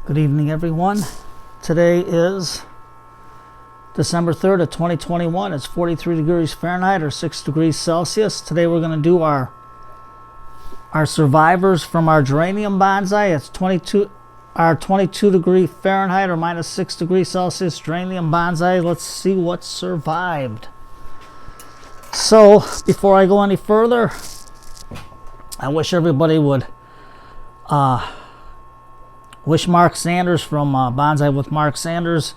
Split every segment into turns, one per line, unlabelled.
Good evening, everyone. Today is December 3rd of 2021. It's 43 degrees Fahrenheit or 6 degrees Celsius. Today we're going to do our survivors from our geranium bonsai. It's 22 degree Fahrenheit or minus 6 degrees Celsius geranium bonsai. Let's see what survived. So before I go any further, I wish everybody would wish Mark Sanders from Bonsai with Mark Sanders,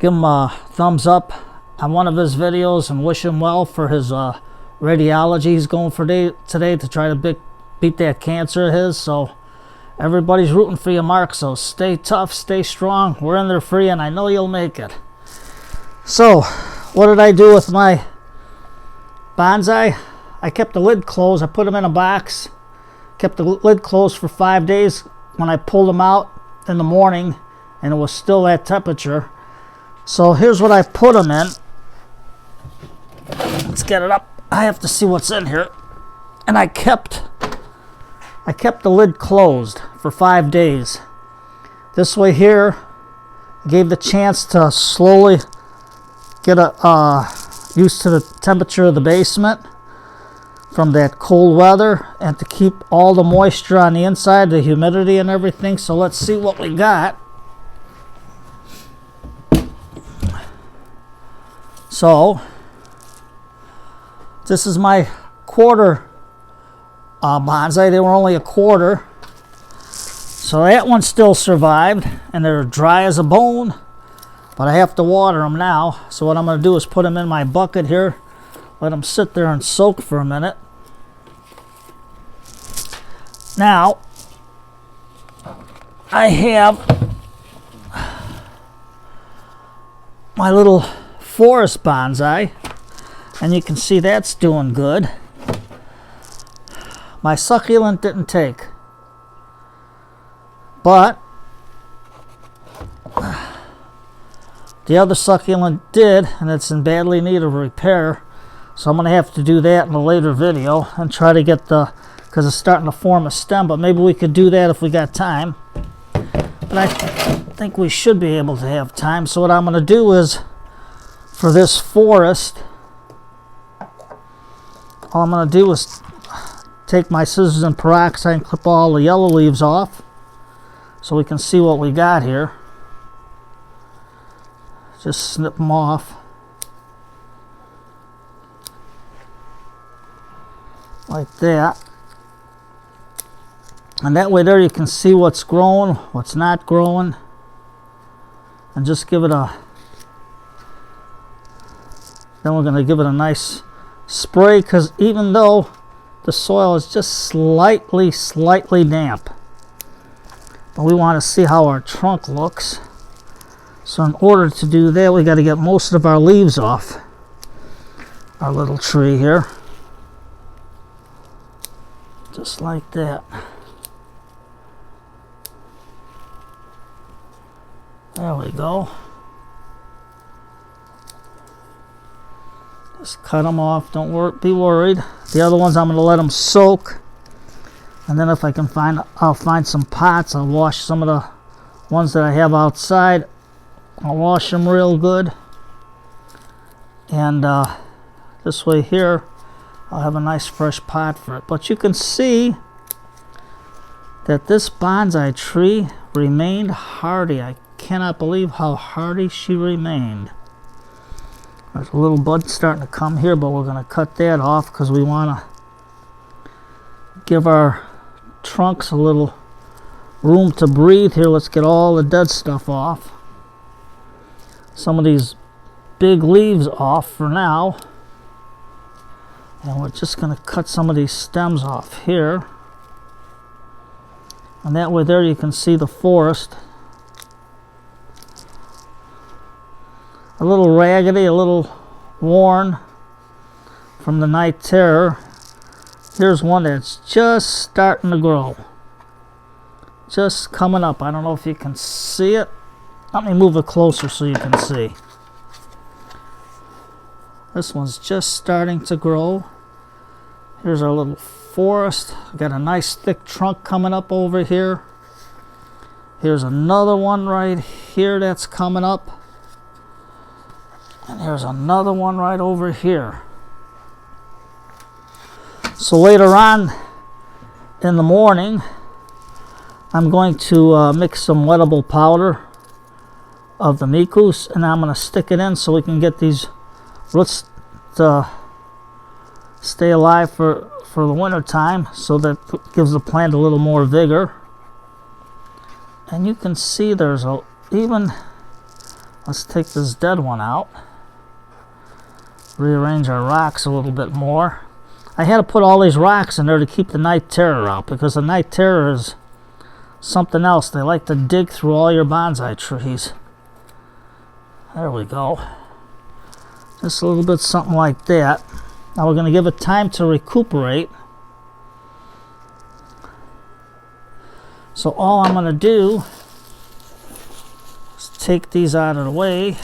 give him a thumbs up on one of his videos and wish him well for his radiology he's going for today to try to beat that cancer of his. So everybody's rooting for you, Mark, so stay tough, stay strong. We're in there for you, and I know you'll make it. So what did I do with my bonsai? I kept the lid closed. I put them in a box, kept the lid closed for 5 days. When I pulled them out in the morning, and it was still that temperature. So here's what I put them in. Let's get it up. I have to see what's in here. And I kept the lid closed for 5 days. This way here gave the chance to slowly get used to the temperature of the basement from that cold weather, and to keep all the moisture on the inside, the humidity and everything. So let's see what we got. So this is my quarter bonsai. They were only a quarter, so that one still survived, and they're dry as a bone, but I have to water them now. So what I'm going to do is put them in my bucket here, let them sit there and soak for a minute. Now, I have my little forest bonsai, and you can see that's doing good. My succulent didn't take, but the other succulent did, and it's in badly need of repair. So I'm going to have to do that in a later video and try to get because it's starting to form a stem, but maybe we could do that if we got time. But I think we should be able to have time. So what I'm going to do is, for this forest, all I'm going to do is take my scissors and peroxide and clip all the yellow leaves off so we can see what we got here. Just snip them off. Like that. And that way there you can see what's growing, what's not growing, and just give it then we're going to give it a nice spray, because even though the soil is just slightly damp, but we want to see how our trunk looks. So in order to do that, we got to get most of our leaves off our little tree here. Just like that. There we go. Just cut them off. Don't be worried. The other ones I'm going to let them soak, and then if I can I'll find some pots. I'll wash some of the ones that I have outside. I'll wash them real good, and this way here I'll have a nice fresh pot for it. But you can see that this bonsai tree remained hardy. I cannot believe how hardy she remained. There's a little bud starting to come here, but we're going to cut that off because we want to give our trunks a little room to breathe here. Let's get all the dead stuff off. Some of these big leaves off for now. And we're just going to cut some of these stems off here. And that way there you can see the forest. A little raggedy, a little worn from the night terror. Here's one that's just starting to grow. Just coming up. I don't know if you can see it. Let me move it closer so you can see. This one's just starting to grow. Here's our little forest. Got a nice thick trunk coming up over here. Here's another one right here that's coming up. And there's another one right over here. So later on in the morning, I'm going to mix some wettable powder of the Mykos, and I'm going to stick it in so we can get these roots to stay alive for the winter time, so that gives the plant a little more vigor. And you can see there's let's take this dead one out, rearrange our rocks a little bit more. I had to put all these rocks in there to keep the night terror out, because the night terror is something else. They like to dig through all your bonsai trees. There we go. Just a little bit something like that. Now we're going to give it time to recuperate. So all I'm going to do is take these out of the way.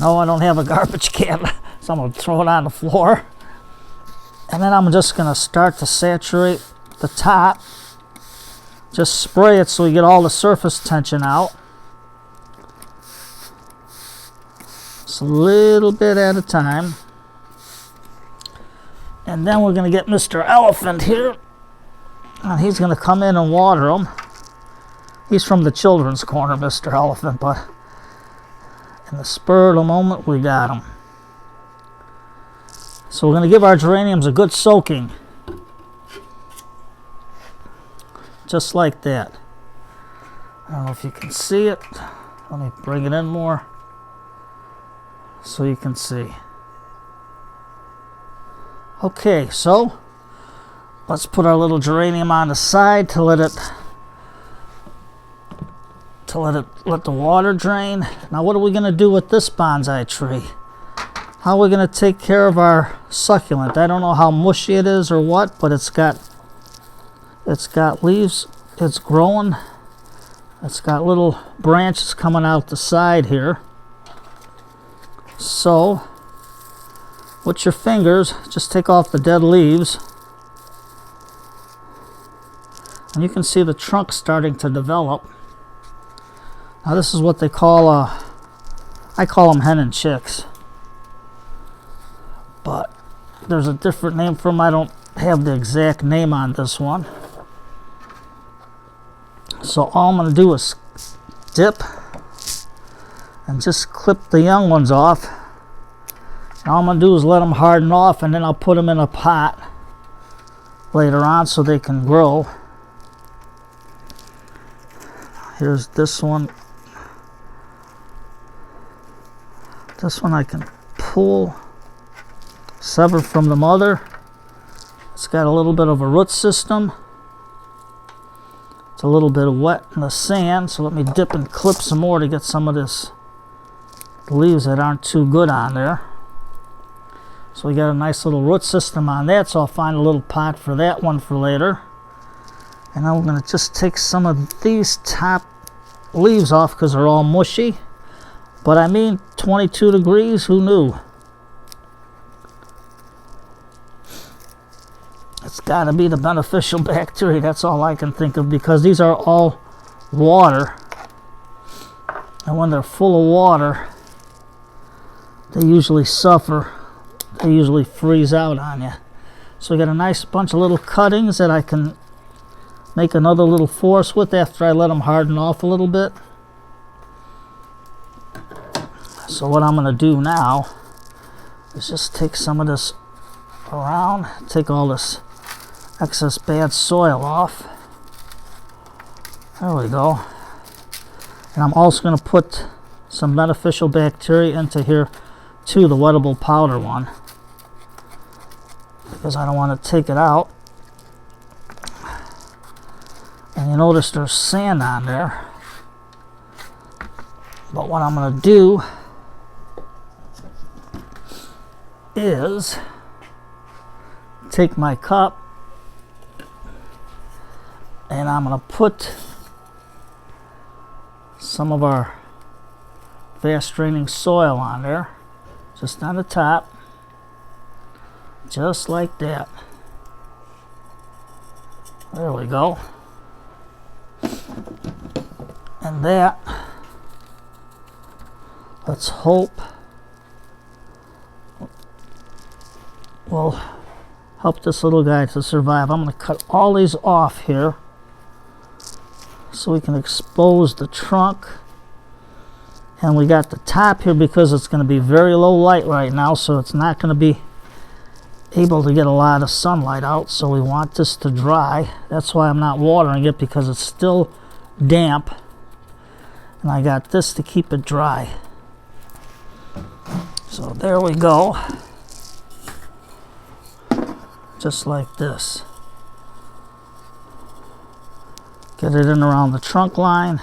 No, I don't have a garbage can, so I'm going to throw it on the floor. And then I'm just going to start to saturate the top. Just spray it so we get all the surface tension out. Just a little bit at a time. And then we're going to get Mr. Elephant here. And he's going to come in and water them. He's from the children's corner, Mr. Elephant, but in the spur of the moment, we got him. So we're going to give our geraniums a good soaking. Just like that. I don't know if you can see it. Let me bring it in more so you can see. Okay, so let's put our little geranium on the side to let the water drain. Now what are we going to do with this bonsai tree? How are we going to take care of our succulent? I don't know how mushy it is or what, but it's got leaves, it's growing, it's got little branches coming out the side here. So with your fingers, just take off the dead leaves, and you can see the trunk starting to develop. Now this is what they call I call them hen and chicks, but there's a different name for them. I don't have the exact name on this one. So all I'm going to do is dip and just clip the young ones off. And all I'm going to do is let them harden off, and then I'll put them in a pot later on so they can grow. Here's this one. This one I can pull, sever from the mother. It's got a little bit of a root system. It's a little bit wet in the sand, so let me dip and clip some more to get some of the leaves that aren't too good on there. So we got a nice little root system on that, so I'll find a little pot for that one for later. And then we're going to just take some of these top leaves off because they're all mushy. But I mean, 22 degrees, who knew? It's got to be the beneficial bacteria. That's all I can think of, because these are all water. And when they're full of water, they usually suffer. They usually freeze out on you. So we got a nice bunch of little cuttings that I can make another little forest with after I let them harden off a little bit. So what I'm going to do now is just take some of this around, take all this excess bad soil off. There we go. And I'm also going to put some beneficial bacteria into here too, the wettable powder one, because I don't want to take it out. And you notice there's sand on there. But what I'm going to do is take my cup and I'm going to put some of our fast draining soil on there, just on the top, just like that. There we go. And that, let's hope, will help this little guy to survive. I'm going to cut all these off here so we can expose the trunk. And we got the top here because it's going to be very low light right now, so it's not going to be able to get a lot of sunlight out. So we want this to dry. That's why I'm not watering it, because it's still damp. And I got this to keep it dry. So there we go. Just like this. Get it in around the trunk line.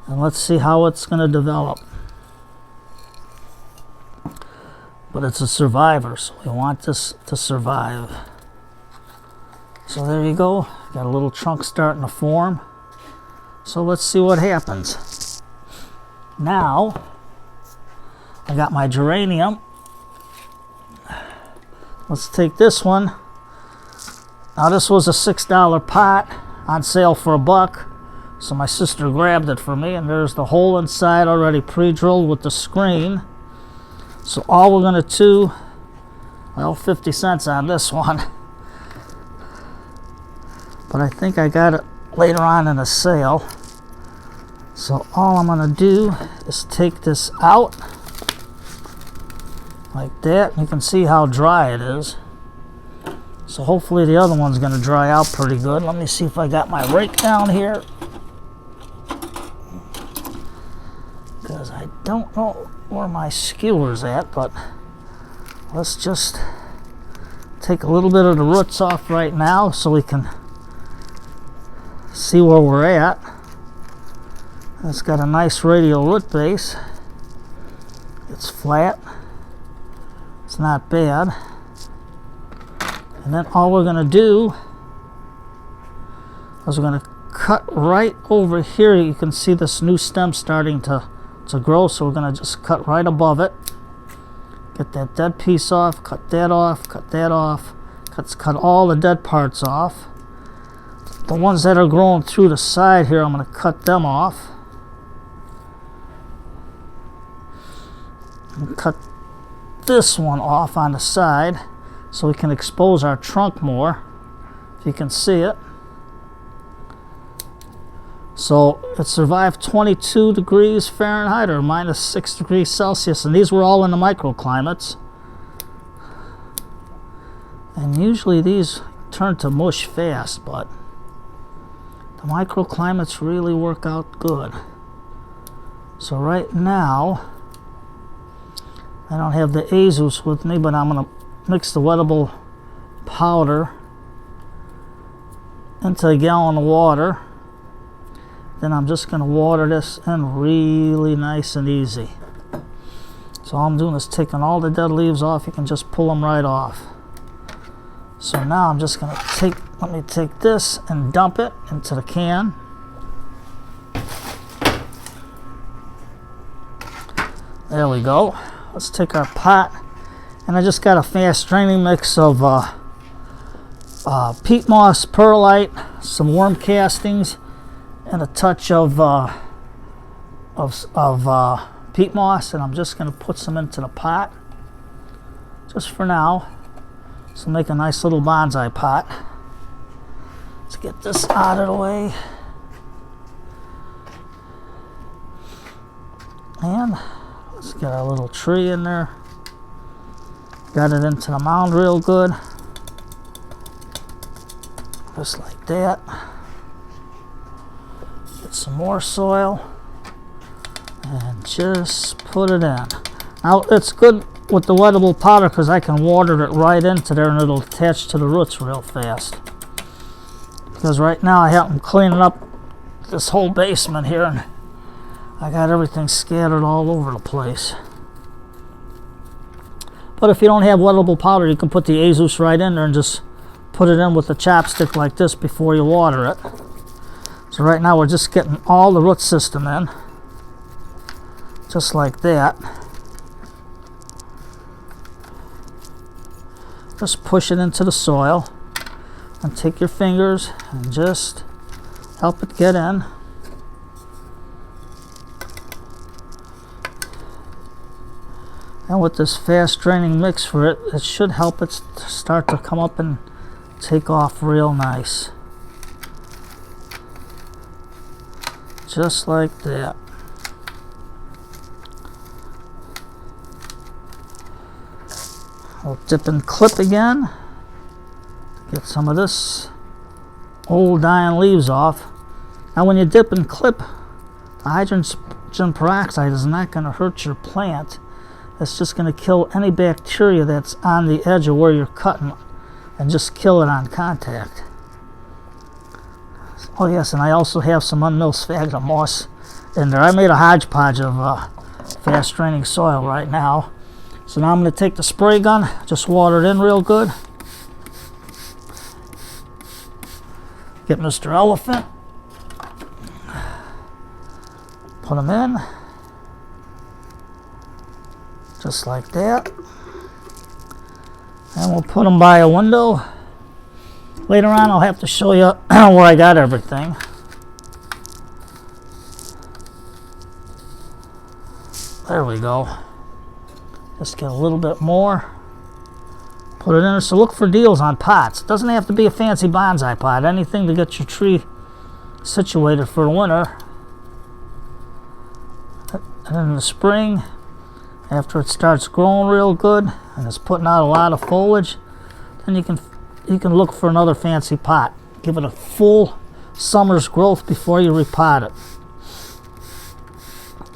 And let's see how it's going to develop. But it's a survivor, so we want this to survive. So there you go. Got a little trunk starting to form. So let's see what happens. Now, I got my geranium. Let's take this one. Now this was a $6 pot on sale for $1. So my sister grabbed it for me, and there's the hole inside already pre-drilled with the screen. So all we're going to do, well, 50 cents on this one. But I think I got it later on in a sale. So all I'm going to do is take this out like that. You can see how dry it is. So hopefully the other one's going to dry out pretty good. Let me see if I got my rake down here, because I don't know where my skewer's at, but let's just take a little bit of the roots off right now so we can see where we're at. It's got a nice radial root base. It's flat. It's not bad. And then all we're going to do is we're going to cut right over here. You can see this new stem starting to grow, so we're going to just cut right above it. Get that dead piece off, cut that off, cut that off. Cut all the dead parts off. The ones that are growing through the side here, I'm going to cut them off. And cut this one off on the side so we can expose our trunk more, if you can see it. So it survived 22 degrees Fahrenheit or minus 6 degrees Celsius, and these were all in the microclimates. And usually these turn to mush fast, but the microclimates really work out good. So right now, I don't have the azus with me, but I'm going to mix the wettable powder into a gallon of water. Then I'm just going to water this in really nice and easy. So all I'm doing is taking all the dead leaves off. You can just pull them right off. So now I'm just going to let me take this and dump it into the can. There we go. Let's take our pot, and I just got a fast draining mix of peat moss, perlite, some worm castings, and a touch of peat moss, and I'm just going to put some into the pot just for now. So make a nice little bonsai pot. Let's get this out of the way. And let's get our little tree in there. Got it into the mound real good. Just like that. Get some more soil and just put it in. Now it's good with the wettable powder because I can water it right into there and it'll attach to the roots real fast. Because right now I have them cleaning up this whole basement here, and I got everything scattered all over the place. But if you don't have wettable powder, you can put the azus right in there and just put it in with a chopstick like this before you water it. So right now we're just getting all the root system in, just like that. Just push it into the soil and take your fingers and just help it get in. And with this fast draining mix for it, it should help it start to come up and take off real nice. Just like that. I'll dip and clip again. Get some of this old dying leaves off. Now when you dip and clip, the hydrogen peroxide is not going to hurt your plant. It's just going to kill any bacteria that's on the edge of where you're cutting and just kill it on contact. Oh yes, and I also have some unmilled sphagnum moss in there. I made a hodgepodge of fast draining soil right now. So now I'm going to take the spray gun, just water it in real good. Get Mr. Elephant. Put him in. Just like that. And we'll put them by a window. Later on I'll have to show you where I got everything. There we go. Just get a little bit more. Put it in there. So look for deals on pots. It doesn't have to be a fancy bonsai pot. Anything to get your tree situated for the winter. And in the spring, after it starts growing real good and it's putting out a lot of foliage, then you can look for another fancy pot. Give it a full summer's growth before you repot it.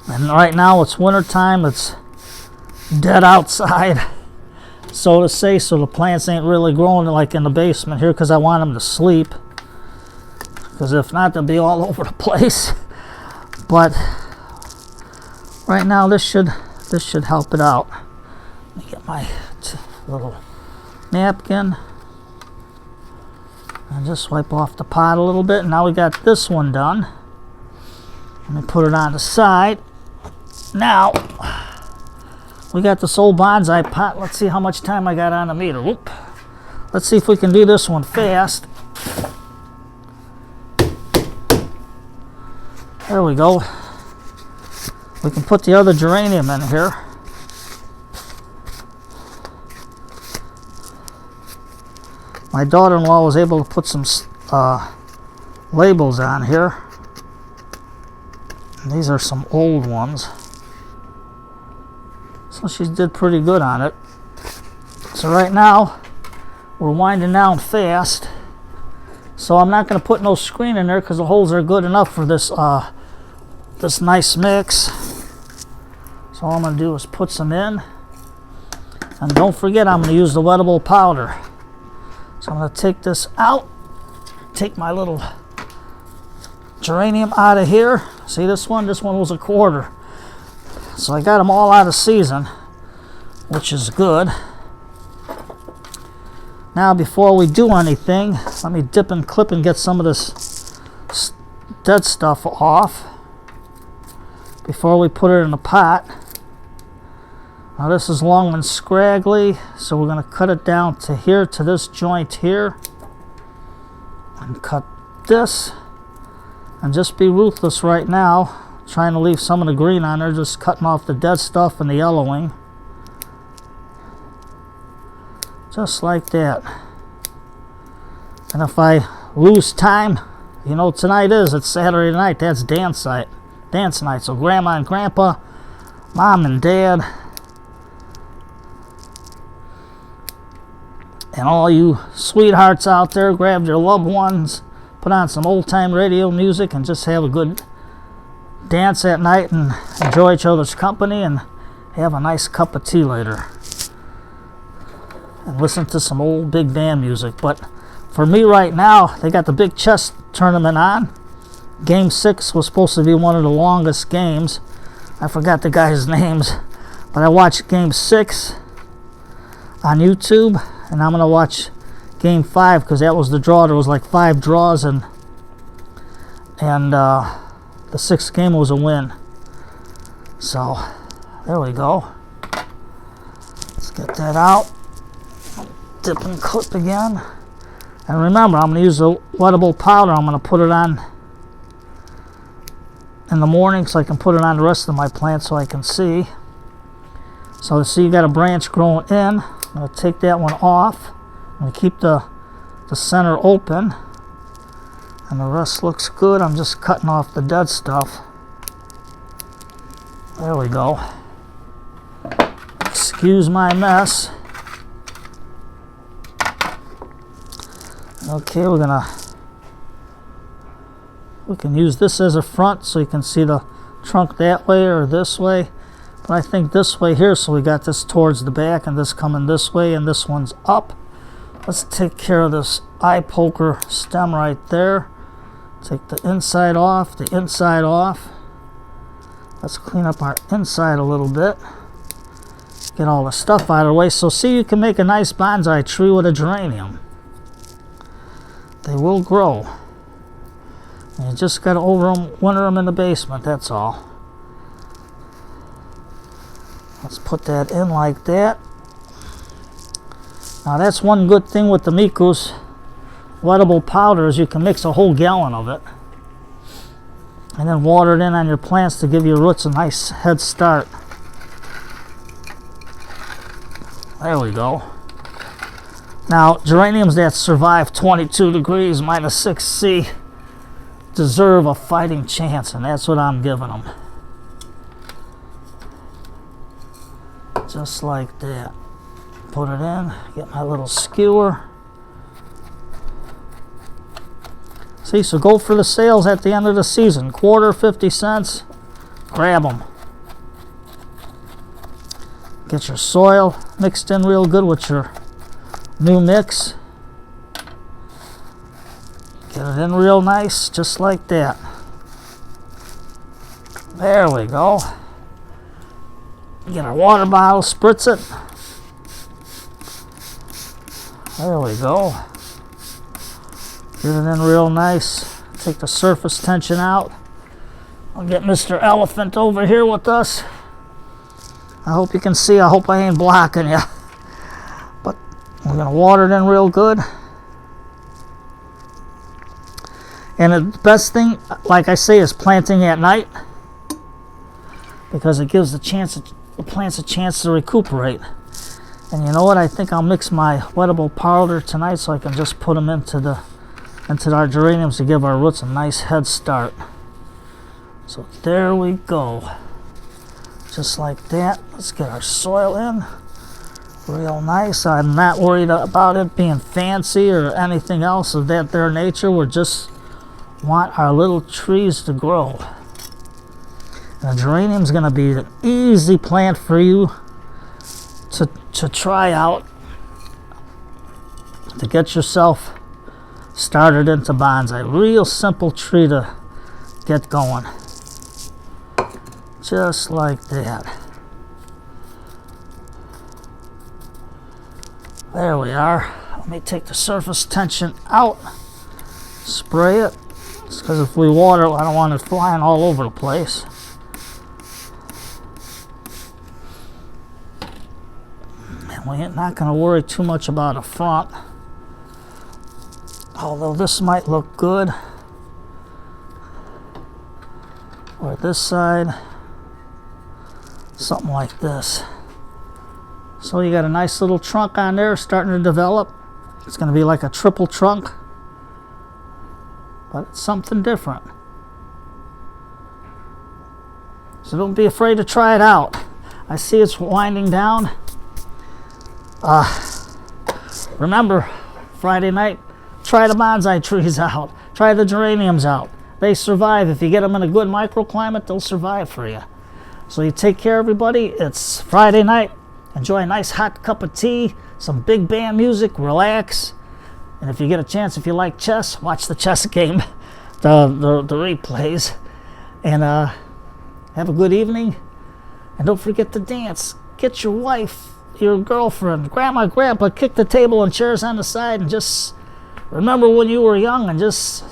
And right now it's winter time. It's dead outside, so to say, so the plants ain't really growing like in the basement here because I want them to sleep, because if not they'll be all over the place. But right now this should help it out. Let me get my little napkin and just wipe off the pot a little bit. Now we got this one done. Let me put it on the side. Now we got this old bonsai pot. Let's see how much time I got on the meter. Whoop. Let's see if we can do this one fast. There we go. We can put the other geranium in here. My daughter-in-law was able to put some labels on here. And these are some old ones. So she did pretty good on it. So right now we're winding down fast. So I'm not going to put no screen in there because the holes are good enough for this this nice mix. So all I'm going to do is put some in. And don't forget, I'm going to use the wettable powder. So I'm going to take this out. Take my little geranium out of here. See this one? This one was a quarter. So I got them all out of season, which is good. Now before we do anything, let me dip and clip and get some of this dead stuff off before we put it in the pot. Now this is long and scraggly, so we're going to cut it down to here, to this joint here, and cut this. And just be ruthless right now, trying to leave some of the green on there, just cutting off the dead stuff and the yellowing. Just like that. And if I lose time, you know, it's Saturday night, that's dance night. So grandma and grandpa, mom and dad, and all you sweethearts out there, grab your loved ones, put on some old-time radio music, and just have a good dance at night and enjoy each other's company and have a nice cup of tea later. And listen to some old Big Dan music. But for me right now, they got the big chess tournament on. Game 6 was supposed to be one of the longest games. I forgot the guys' names. But I watched Game 6 on YouTube. And I'm going to watch Game 5 because that was the draw. There was like 5 draws. And the 6th game was a win. So, there we go. Let's get that out. Dip and clip again. And remember, I'm going to use the wettable powder. I'm going to put it on in the morning so I can put it on the rest of my plants so I can see. So see, you got a branch growing in. I'm going to take that one off. I'm going to keep the center open. And the rest looks good. I'm just cutting off the dead stuff. There we go. Excuse my mess. Okay, we can use this as a front so you can see the trunk that way or this way. But I think this way here, so we got this towards the back and this coming this way and this one's up. Let's take care of this eye poker stem right there. Take the inside off, the inside off. Let's clean up our inside a little bit. Get all the stuff out of the way. So see, you can make a nice bonsai tree with a geranium. They will grow. And you just got to winter them in the basement, that's all. Let's put that in like that. Now that's one good thing with the Mykos wettable powder is you can mix a whole gallon of it. And then water it in on your plants to give your roots a nice head start. There we go. Now, geraniums that survive 22 degrees minus 6°C deserve a fighting chance, and that's what I'm giving them. Just like that. Put it in, get my little skewer. See, so go for the sales at the end of the season. Quarter, 50 cents, grab them. Get your soil mixed in real good with your new mix. Get it in real nice, just like that. There we go. Get our water bottle, spritz it. There we go. Get it in real nice. Take the surface tension out. I'll get Mr. Elephant over here with us. I hope you can see. I hope I ain't blocking you. But we're going to water it in real good. And the best thing, like I say, is planting at night. Because it gives the plants a chance to recuperate. And you know what? I think I'll mix my wettable powder tonight so I can just put them into our geraniums to give our roots a nice head start. So there we go. Just like that. Let's get our soil in. Real nice. I'm not worried about it being fancy or anything else of that there nature. We just want our little trees to grow. And the geranium is going to be an easy plant for you to try out to get yourself started into bonsai. Real simple tree to get going. Just like that. There we are. Let me take the surface tension out. Spray it. Because if we water it, I don't want it flying all over the place. And we're not going to worry too much about a front. Although this might look good. Or this side. Something like this. So you got a nice little trunk on there starting to develop. It's going to be like a triple trunk. But it's something different. So don't be afraid to try it out. I see it's winding down. Remember, Friday night, try the bonsai trees out. Try the geraniums out. They survive. If you get them in a good microclimate, they'll survive for you. So you take care, everybody. It's Friday night. Enjoy a nice hot cup of tea, some big band music, relax. And if you get a chance, if you like chess, watch the chess game, the replays. And have a good evening. And don't forget to dance. Get your wife, your girlfriend, grandma, grandpa, kick the table and chairs on the side and just remember when you were young and just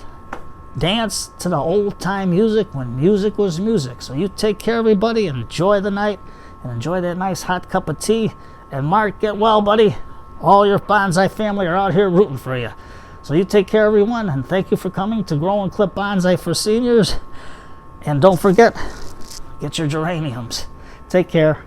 dance to the old time music when music was music. So you take care, everybody. Enjoy the night and enjoy that nice hot cup of tea. And Mark, get well, buddy. All your bonsai family are out here rooting for you. So you take care, everyone, and thank you for coming to Grow and Clip Bonsai for Seniors. And don't forget, get your geraniums. Take care.